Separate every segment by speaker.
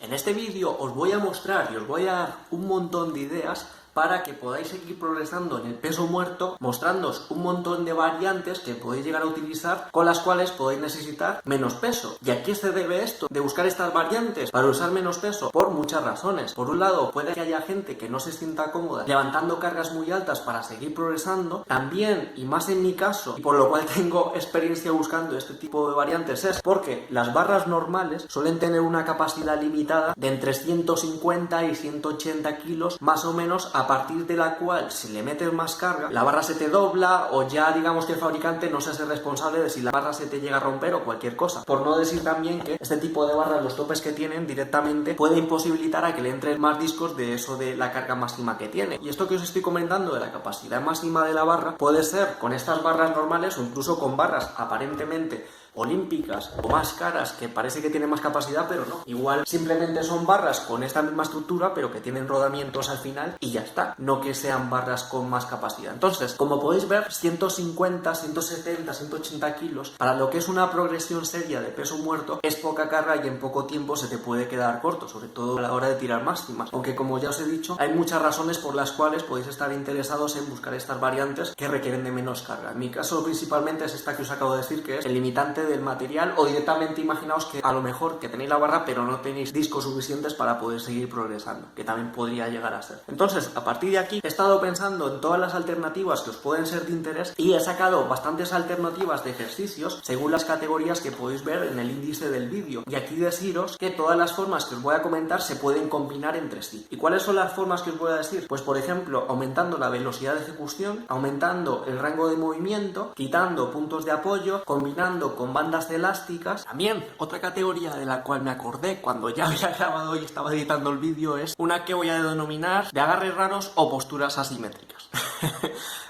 Speaker 1: En este vídeo os voy a mostrar y os voy a dar un montón de ideas para que podáis seguir progresando en el peso muerto, mostrándoos un montón de variantes que podéis llegar a utilizar, con las cuales podéis necesitar menos peso. ¿Y a qué se debe esto de buscar estas variantes para usar menos peso? Por muchas razones. Por un lado, puede que haya gente que no se sienta cómoda levantando cargas muy altas para seguir progresando. También, y más en mi caso, y por lo cual tengo experiencia buscando este tipo de variantes, es porque las barras normales suelen tener una capacidad limitada de entre 150 y 180 kilos, más o menos, a partir de la cual, si le metes más carga, la barra se te dobla, o ya digamos que el fabricante no se hace responsable de si la barra se te llega a romper o cualquier cosa. Por no decir también que este tipo de barras, los topes que tienen directamente, puede imposibilitar a que le entren más discos de eso de la carga máxima que tiene. Y esto que os estoy comentando de la capacidad máxima de la barra puede ser con estas barras normales o incluso con barras aparentemente olímpicas o más caras que parece que tienen más capacidad, pero no. Igual simplemente son barras con esta misma estructura pero que tienen rodamientos al final y ya está, no que sean barras con más capacidad. Entonces, como podéis ver, 150, 170, 180 kilos para lo que es una progresión seria de peso muerto es poca carga y en poco tiempo se te puede quedar corto, sobre todo a la hora de tirar máximas. Aunque como ya os he dicho, hay muchas razones por las cuales podéis estar interesados en buscar estas variantes que requieren de menos carga. En mi caso principalmente es esta que os acabo de decir, que es el limitante del material, o directamente imaginaos que a lo mejor que tenéis la barra pero no tenéis discos suficientes para poder seguir progresando, que también podría llegar a ser. Entonces, a partir de aquí he estado pensando en todas las alternativas que os pueden ser de interés y he sacado bastantes alternativas de ejercicios según las categorías que podéis ver en el índice del vídeo. Y aquí deciros que todas las formas que os voy a comentar se pueden combinar entre sí. ¿Y cuáles son las formas que os voy a decir? Pues por ejemplo, aumentando la velocidad de ejecución, aumentando el rango de movimiento, quitando puntos de apoyo, combinando con bandas elásticas. También otra categoría de la cual me acordé cuando ya había grabado y estaba editando el vídeo es una que voy a denominar de agarres raros o posturas asimétricas.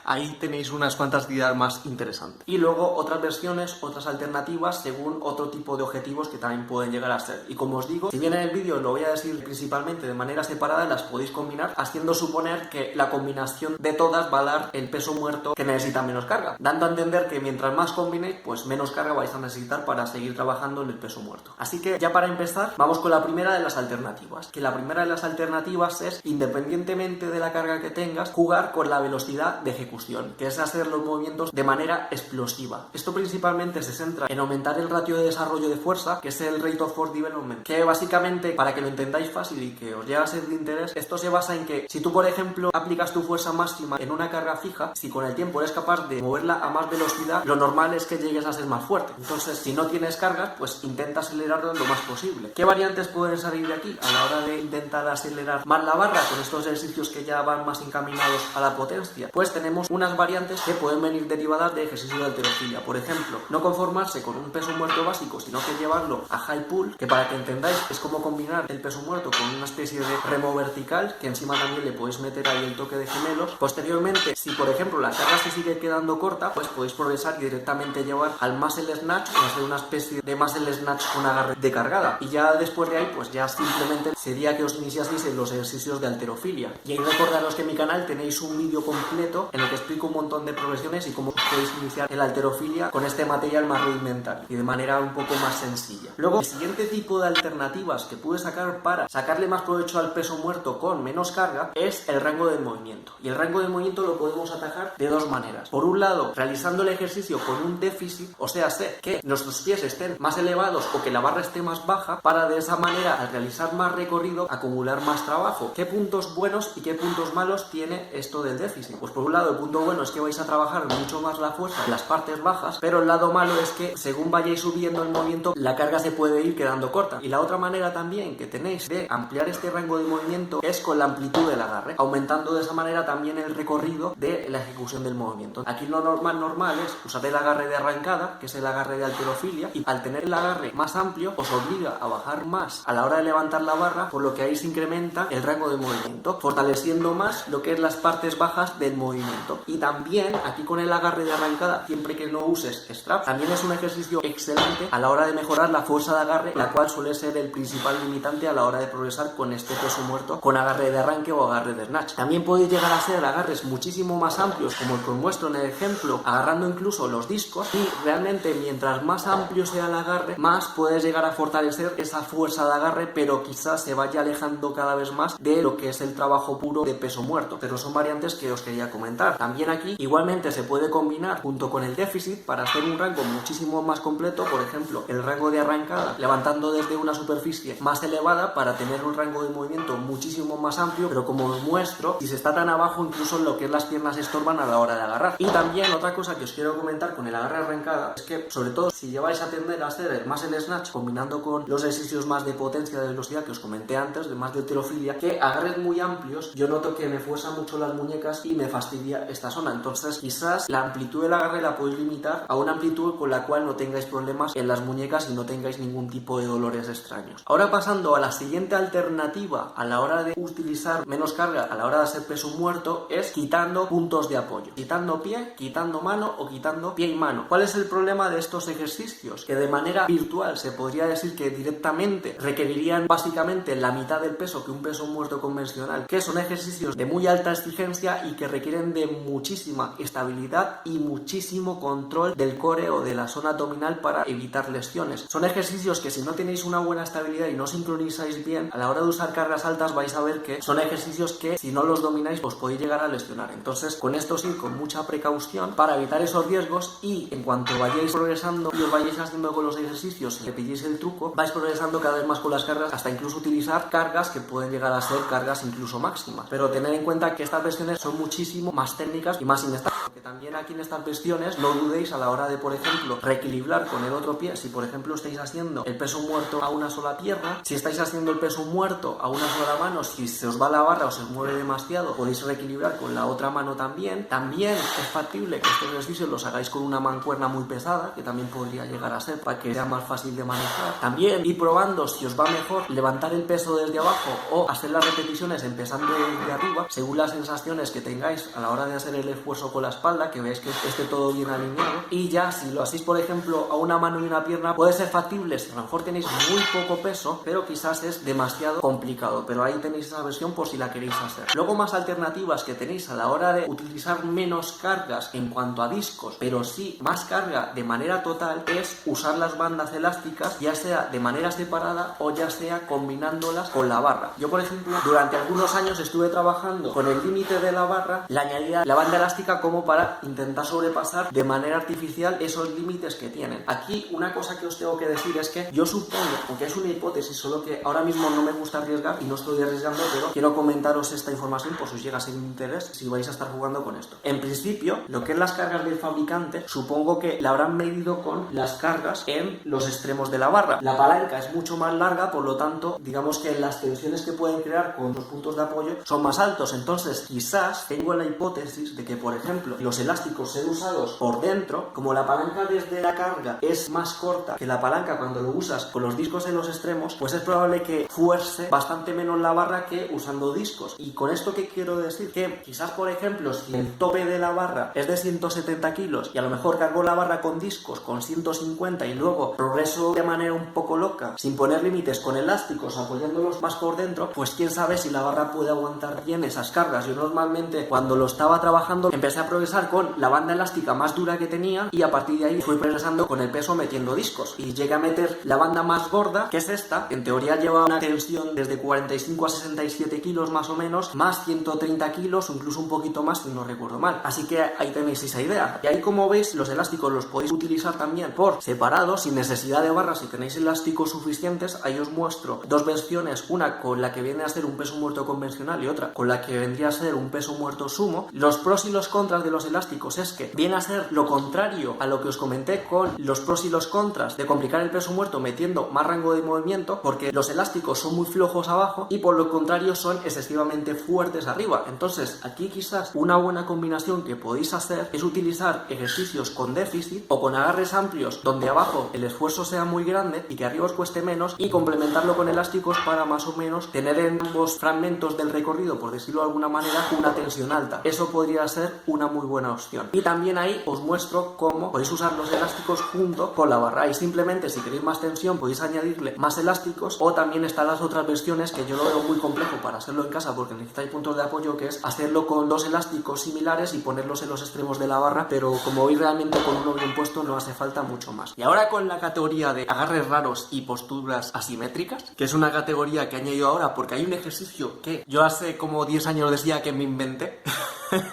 Speaker 1: Ahí tenéis unas cuantas ideas más interesantes. Y luego otras versiones, otras alternativas según otro tipo de objetivos que también pueden llegar a ser. Y como os digo, si bien en el vídeo lo voy a decir principalmente de manera separada, las podéis combinar, haciendo suponer que la combinación de todas va a dar el peso muerto que necesita menos carga, dando a entender que mientras más combinéis, pues menos carga vais a necesitar para seguir trabajando en el peso muerto. Así que ya para empezar, vamos con la primera de las alternativas. Que la primera de las alternativas es, independientemente de la carga que tengas, jugar con la velocidad de ejecución, que es hacer los movimientos de manera explosiva. Esto principalmente se centra en aumentar el ratio de desarrollo de fuerza, que es el Rate of Force Development, que básicamente, para que lo entendáis fácil y que os llegue a ser de interés, esto se basa en que si tú, por ejemplo, aplicas tu fuerza máxima en una carga fija, si con el tiempo eres capaz de moverla a más velocidad, lo normal es que llegues a ser más fuerte. Entonces, si no tienes cargas, pues intenta acelerarlo lo más posible. ¿Qué variantes pueden salir de aquí a la hora de intentar acelerar más la barra con estos ejercicios que ya van más encaminados a la potencia? Pues tenemos unas variantes que pueden venir derivadas de ejercicio de halterofilia. Por ejemplo, no conformarse con un peso muerto básico, sino que llevarlo a high pull, que para que entendáis es como combinar el peso muerto con una especie de remo vertical, que encima también le podéis meter ahí el toque de gemelos. Posteriormente, si por ejemplo la carga se sigue quedando corta, pues podéis progresar y directamente llevar al muscle snatch, o hacer una especie de muscle snatch con agarre de cargada. Y ya después de ahí, pues ya simplemente sería que os iniciaseis en los ejercicios de halterofilia. Y ahí recordaros que en mi canal tenéis un vídeo completo en el que explico un montón de progresiones y cómo podéis iniciar en la halterofilia con este material más rudimentario y de manera un poco más sencilla. Luego, el siguiente tipo de alternativas que pude sacar para sacarle más provecho al peso muerto con menos carga es el rango de movimiento. Y el rango de movimiento lo podemos atajar de dos maneras. Por un lado, realizando el ejercicio con un déficit, o sea, que nuestros pies estén más elevados o que la barra esté más baja, para de esa manera, al realizar más recorrido, acumular más trabajo. ¿Qué puntos buenos y qué puntos malos tiene esto del déficit? Pues por un lado, el punto bueno es que vais a trabajar mucho más la fuerza en las partes bajas, pero el lado malo es que según vayáis subiendo el movimiento, la carga se puede ir quedando corta. Y la otra manera también que tenéis de ampliar este rango de movimiento es con la amplitud del agarre, aumentando de esa manera también el recorrido de la ejecución del movimiento. Aquí lo normal es usar el agarre de arrancada, que es el agarre de halterofilia, y al tener el agarre más amplio os obliga a bajar más a la hora de levantar la barra, por lo que ahí se incrementa el rango de movimiento, fortaleciendo más lo que es las partes bajas del movimiento. muerto. Y también aquí con el agarre de arrancada, siempre que no uses straps, también es un ejercicio excelente a la hora de mejorar la fuerza de agarre, la cual suele ser el principal limitante a la hora de progresar con este peso muerto con agarre de arranque o agarre de snatch. También podéis llegar a hacer agarres muchísimo más amplios, como el que os muestro en el ejemplo, agarrando incluso los discos, y realmente mientras más amplio sea el agarre, más puedes llegar a fortalecer esa fuerza de agarre, pero quizás se vaya alejando cada vez más de lo que es el trabajo puro de peso muerto. Pero son variantes que os quería comentar. También aquí igualmente se puede combinar junto con el déficit para hacer un rango muchísimo más completo, por ejemplo el rango de arrancada levantando desde una superficie más elevada para tener un rango de movimiento muchísimo más amplio, pero como os muestro, si se está tan abajo, incluso lo que es las piernas estorban a la hora de agarrar. Y también otra cosa que os quiero comentar con el agarre arrancada es que, sobre todo si lleváis a tender a hacer más el snatch combinando con los ejercicios más de potencia de velocidad que os comenté antes, de más de halterofilia, que agarres muy amplios yo noto que me fuerza mucho las muñecas y me fastidia esta zona. Entonces quizás la amplitud del agarre la podéis limitar a una amplitud con la cual no tengáis problemas en las muñecas y no tengáis ningún tipo de dolores extraños. Ahora pasando a la siguiente alternativa a la hora de utilizar menos carga a la hora de hacer peso muerto, es quitando puntos de apoyo, quitando pie, quitando mano o quitando pie y mano. ¿Cuál es el problema de estos ejercicios? Que de manera virtual se podría decir que directamente requerirían básicamente la mitad del peso que un peso muerto convencional, que son ejercicios de muy alta exigencia y que requieren de muchísima estabilidad y muchísimo control del core o de la zona abdominal para evitar lesiones. Son ejercicios que si no tenéis una buena estabilidad y no sincronizáis bien, a la hora de usar cargas altas vais a ver que son ejercicios que si no los domináis os podéis llegar a lesionar. Entonces con esto sí, con mucha precaución para evitar esos riesgos, y en cuanto vayáis progresando y os vayáis haciendo con los ejercicios y que pilléis el truco, vais progresando cada vez más con las cargas hasta incluso utilizar cargas que pueden llegar a ser cargas incluso máximas. Pero tened en cuenta que estas versiones son muchísimo más técnicas y más inestables, porque también aquí en estas versiones no dudéis a la hora de, por ejemplo, reequilibrar con el otro pie. Si por ejemplo estáis haciendo el peso muerto a una sola pierna, si estáis haciendo el peso muerto a una sola mano, si se os va la barra o se os mueve demasiado, podéis reequilibrar con la otra mano también. También es factible que estos ejercicios los hagáis con una mancuerna muy pesada, que también podría llegar a ser para que sea más fácil de manejar. También ir probando si os va mejor levantar el peso desde abajo o hacer las repeticiones empezando desde arriba, según las sensaciones que tengáis a la hora de hacer el esfuerzo con la espalda, que veáis que esté todo bien alineado. Y ya si lo hacéis por ejemplo a una mano y una pierna, puede ser factible si a lo mejor tenéis muy poco peso, pero quizás es demasiado complicado, pero ahí tenéis esa versión por si la queréis hacer. Luego, más alternativas que tenéis a la hora de utilizar menos cargas en cuanto a discos, pero sí más carga de manera total, es usar las bandas elásticas, ya sea de manera separada o ya sea combinándolas con la barra. Yo por ejemplo durante algunos años estuve trabajando con el límite de la barra, le añadía la banda elástica como para intentar sobrepasar de manera artificial esos límites que tienen. Aquí una cosa que os tengo que decir es que yo supongo, aunque es una hipótesis, solo que ahora mismo no me gusta arriesgar y no estoy arriesgando, pero quiero comentaros esta información por si os llega a ser de interés si vais a estar jugando con esto. En principio, lo que es las cargas del fabricante, supongo que la habrán medido con las cargas en los extremos de la barra. La palanca es mucho más larga, por lo tanto, digamos que las tensiones que pueden crear con los puntos de apoyo son más altos. Entonces, quizás tengo la hipótesis de que, por ejemplo, los elásticos sean usados por dentro, como la palanca desde la carga es más corta que la palanca cuando lo usas con los discos en los extremos, pues es probable que fuerce bastante menos la barra que usando discos. Y con esto, ¿qué quiero decir? Que quizás, por ejemplo, si el tope de la barra es de 170 kilos y a lo mejor cargo la barra con discos con 150 y luego progreso de manera un poco loca, sin poner límites, con elásticos apoyándolos más por dentro, pues quién sabe si la barra puede aguantar bien esas cargas. Yo normalmente cuando lo estaba trabajando empecé a progresar con la banda elástica más dura que tenía y a partir de ahí fui progresando con el peso metiendo discos y llegué a meter la banda más gorda, que es esta. En teoría lleva una tensión desde 45 a 67 kilos más o menos, más 130 kilos o incluso un poquito más si no recuerdo mal. Así que ahí tenéis esa idea. Y ahí, como veis, los elásticos los podéis utilizar también por separado, sin necesidad de barras. Si tenéis elásticos suficientes, ahí os muestro dos versiones, una con la que viene a ser un peso muerto convencional y otra con la que vendría a ser un peso muerto sumo. Los pros y los contras de los elásticos es que viene a ser lo contrario a lo que os comenté con los pros y los contras de complicar el peso muerto metiendo más rango de movimiento, porque los elásticos son muy flojos abajo y por lo contrario son excesivamente fuertes arriba. Entonces aquí quizás una buena combinación que podéis hacer es utilizar ejercicios con déficit o con agarres amplios donde abajo el esfuerzo sea muy grande y que arriba os cueste menos, y complementarlo con elásticos para más o menos tener en ambos fragmentos del recorrido, por decirlo de alguna manera, una tensión alta. Eso podría ser una muy buena opción. Y también ahí os muestro cómo podéis usar los elásticos junto con la barra, y simplemente si queréis más tensión podéis añadirle más elásticos, o también están las otras versiones que yo lo veo muy complejo para hacerlo en casa porque necesitáis puntos de apoyo, que es hacerlo con dos elásticos similares y ponerlos en los extremos de la barra, pero como veis realmente con uno bien puesto no hace falta mucho más. Y ahora con la categoría de agarres raros y posturas asimétricas, que es una categoría que he añadido ahora porque hay un ejercicio que yo hace como 10 años decía que me inventé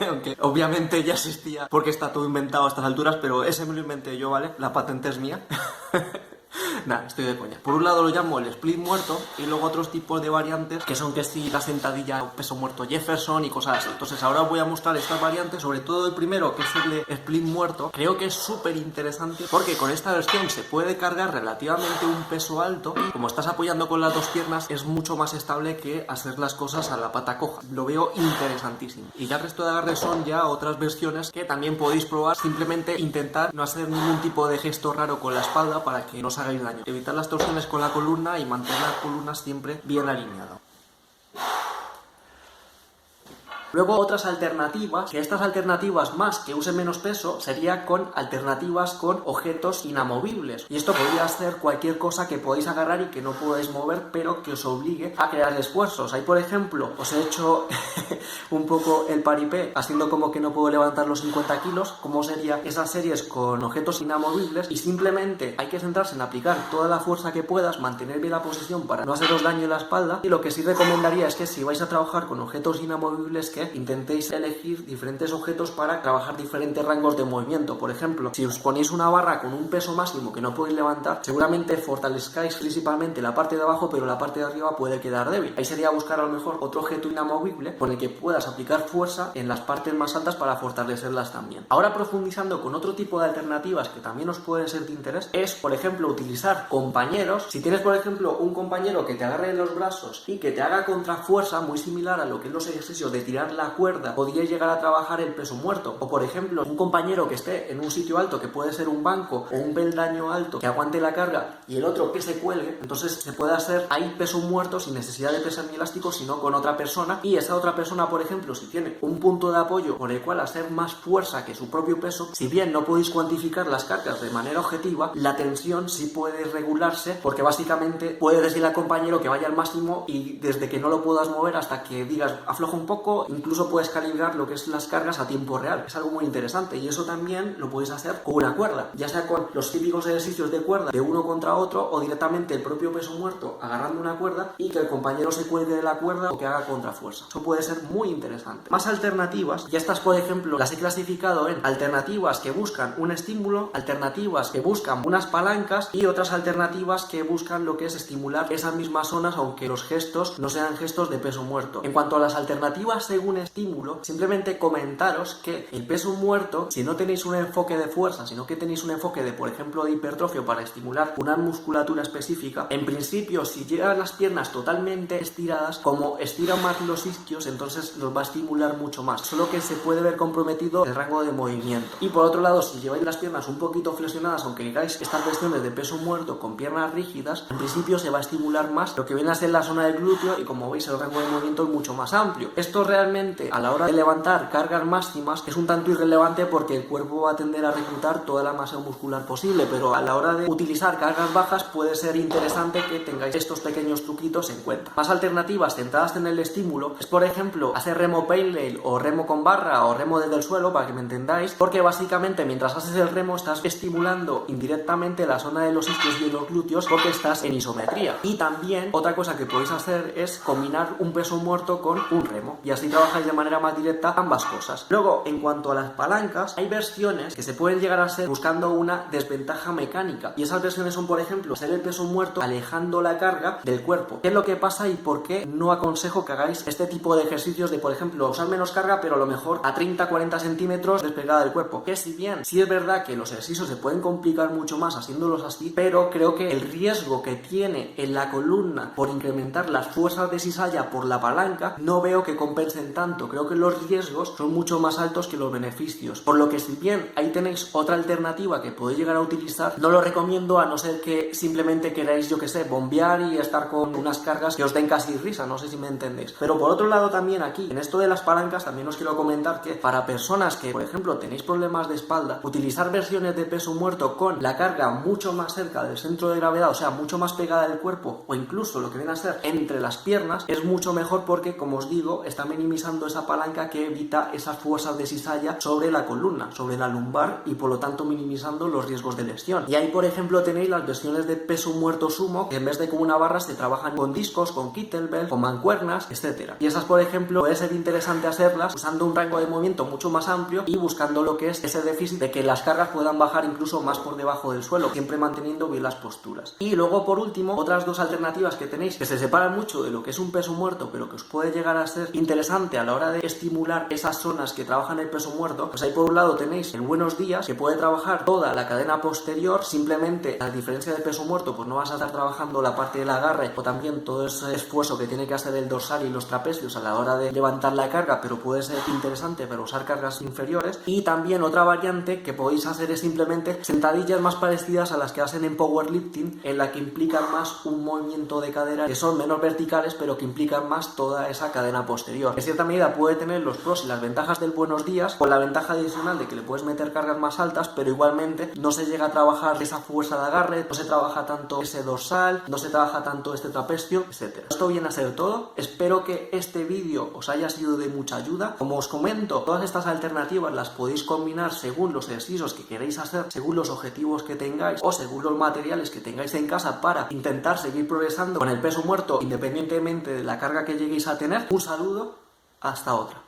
Speaker 1: aunque obviamente ya existía porque está todo inventado a estas alturas, pero ese me lo inventé yo, ¿vale? La patente es mía. Nada, estoy de coña. Por un lado lo llamo el split muerto, y luego otros tipos de variantes que son que si la sentadilla o peso muerto Jefferson y cosas así. Entonces ahora os voy a mostrar estas variantes, sobre todo el primero, que es el de split muerto. Creo que es súper interesante porque con esta versión se puede cargar relativamente un peso alto, y como estás apoyando con las dos piernas es mucho más estable que hacer las cosas a la pata coja. Lo veo interesantísimo. Y ya el resto de agarres son ya otras versiones que también podéis probar. Simplemente intentar no hacer ningún tipo de gesto raro con la espalda para que no os hagáis daño. Evitar las torsiones con la columna y mantener la columna siempre bien alineada. Luego otras alternativas, que estas alternativas más que usen menos peso, sería con alternativas con objetos inamovibles. Y esto podría ser cualquier cosa que podáis agarrar y que no podáis mover, pero que os obligue a crear esfuerzos. Ahí, por ejemplo, os he hecho un poco el paripé, haciendo como que no puedo levantar los 50 kilos, como sería esas series con objetos inamovibles, y simplemente hay que centrarse en aplicar toda la fuerza que puedas, mantener bien la posición para no haceros daño en la espalda. Y lo que sí recomendaría es que si vais a trabajar con objetos inamovibles, que intentéis elegir diferentes objetos para trabajar diferentes rangos de movimiento. Por ejemplo, si os ponéis una barra con un peso máximo que no podéis levantar, seguramente fortalezcáis principalmente la parte de abajo, pero la parte de arriba puede quedar débil. Ahí sería buscar a lo mejor otro objeto inamovible con el que puedas aplicar fuerza en las partes más altas para fortalecerlas también. Ahora, profundizando con otro tipo de alternativas que también os pueden ser de interés, es, por ejemplo, utilizar compañeros. Si tienes, por ejemplo, un compañero que te agarre en los brazos y que te haga contrafuerza, muy similar a lo que es los ejercicios de tirar la cuerda, podríais llegar a trabajar el peso muerto. O por ejemplo, un compañero que esté en un sitio alto, que puede ser un banco o un peldaño alto, que aguante la carga, y el otro que se cuelgue, entonces se puede hacer ahí peso muerto sin necesidad de pesar ni elástico, sino con otra persona. Y esa otra persona, por ejemplo, si tiene un punto de apoyo por el cual hacer más fuerza que su propio peso, si bien no podéis cuantificar las cargas de manera objetiva, la tensión sí puede regularse, porque básicamente puede decirle al compañero que vaya al máximo, y desde que no lo puedas mover hasta que digas afloja un poco, incluso puedes calibrar lo que es las cargas a tiempo real. Es algo muy interesante, y eso también lo podéis hacer con una cuerda, ya sea con los típicos ejercicios de cuerda de uno contra otro, o directamente el propio peso muerto agarrando una cuerda y que el compañero se cuelgue de la cuerda o que haga contrafuerza. Eso puede ser muy interesante. Más alternativas, ya estas, por ejemplo, las he clasificado en alternativas que buscan un estímulo, alternativas que buscan unas palancas, y otras alternativas que buscan lo que es estimular esas mismas zonas, aunque los gestos no sean gestos de peso muerto. En cuanto a las alternativas según estímulo, simplemente comentaros que el peso muerto, si no tenéis un enfoque de fuerza, sino que tenéis un enfoque de, por ejemplo, de hipertrofia para estimular una musculatura específica, en principio, si llevan las piernas totalmente estiradas, como estiran más los isquios, entonces los va a estimular mucho más, solo que se puede ver comprometido el rango de movimiento. Y por otro lado, si lleváis las piernas un poquito flexionadas, aunque hagáis estas versiones de peso muerto con piernas rígidas, en principio se va a estimular más lo que viene a ser la zona del glúteo, y como veis el rango de movimiento es mucho más amplio. Esto realmente a la hora de levantar cargas máximas es un tanto irrelevante, porque el cuerpo va a tender a reclutar toda la masa muscular posible, pero a la hora de utilizar cargas bajas puede ser interesante que tengáis estos pequeños truquitos en cuenta. Más alternativas centradas en el estímulo es, por ejemplo, hacer remo parallel o remo con barra o remo desde el suelo, para que me entendáis, porque básicamente mientras haces el remo estás estimulando indirectamente la zona de los isquios y los glúteos, porque estás en isometría. Y también otra cosa que podéis hacer es combinar un peso muerto con un remo, y así trabajáis de manera más directa ambas cosas. Luego, en cuanto a las palancas, hay versiones que se pueden llegar a ser buscando una desventaja mecánica, y esas versiones son, por ejemplo, hacer el peso muerto alejando la carga del cuerpo. ¿Qué es lo que pasa y por qué no aconsejo que hagáis este tipo de ejercicios de, por ejemplo, usar menos carga, pero a lo mejor a 30-40 centímetros despegada del cuerpo? Que si bien sí es verdad que los ejercicios se pueden complicar mucho más haciéndolos así, pero creo que el riesgo que tiene en la columna por incrementar las fuerzas de cizalla por la palanca no veo que compensen tanto. Creo que los riesgos son mucho más altos que los beneficios. Por lo que si bien ahí tenéis otra alternativa que podéis llegar a utilizar, no lo recomiendo a no ser que simplemente queráis, yo que sé, bombear y estar con unas cargas que os den casi risa, no sé si me entendéis. Pero por otro lado también aquí, en esto de las palancas, también os quiero comentar que para personas que, por ejemplo, tenéis problemas de espalda, utilizar versiones de peso muerto con la carga mucho más cerca del centro de gravedad, o sea, mucho más pegada del cuerpo, o incluso lo que viene a ser entre las piernas, es mucho mejor porque, como os digo, está minimizando esa palanca que evita esas fuerzas de cizalla sobre la columna, sobre la lumbar, y por lo tanto minimizando los riesgos de lesión. Y ahí, por ejemplo, tenéis las versiones de peso muerto sumo, que en vez de con una barra se trabajan con discos, con kettlebell, con mancuernas, etcétera. Y esas, por ejemplo, puede ser interesante hacerlas usando un rango de movimiento mucho más amplio y buscando lo que es ese déficit de que las cargas puedan bajar incluso más por debajo del suelo, siempre manteniendo bien las posturas. Y luego, por último, otras dos alternativas que tenéis que se separan mucho de lo que es un peso muerto, pero que os puede llegar a ser interesante a la hora de estimular esas zonas que trabajan el peso muerto. Pues ahí por un lado tenéis el Buenos Días, que puede trabajar toda la cadena posterior, simplemente a diferencia del peso muerto, pues no vas a estar trabajando la parte del agarre o también todo ese esfuerzo que tiene que hacer el dorsal y los trapecios a la hora de levantar la carga, pero puede ser interesante para usar cargas inferiores. Y también otra variante que podéis hacer es simplemente sentadillas más parecidas a las que hacen en powerlifting, en la que implican más un movimiento de cadera, que son menos verticales, pero que implican más toda esa cadena posterior. En cierta medida puede tener los pros y las ventajas del Buenos Días, con la ventaja adicional de que le puedes meter cargas más altas, pero igualmente no se llega a trabajar esa fuerza de agarre, no se trabaja tanto ese dorsal, no se trabaja tanto este trapecio, etcétera. Esto viene a ser todo. Espero que este vídeo os haya sido de mucha ayuda. Como os comento, todas estas alternativas las podéis combinar según los ejercicios que queréis hacer, según los objetivos que tengáis o según los materiales que tengáis en casa para intentar seguir progresando con el peso muerto independientemente de la carga que lleguéis a tener. Un saludo, hasta otra.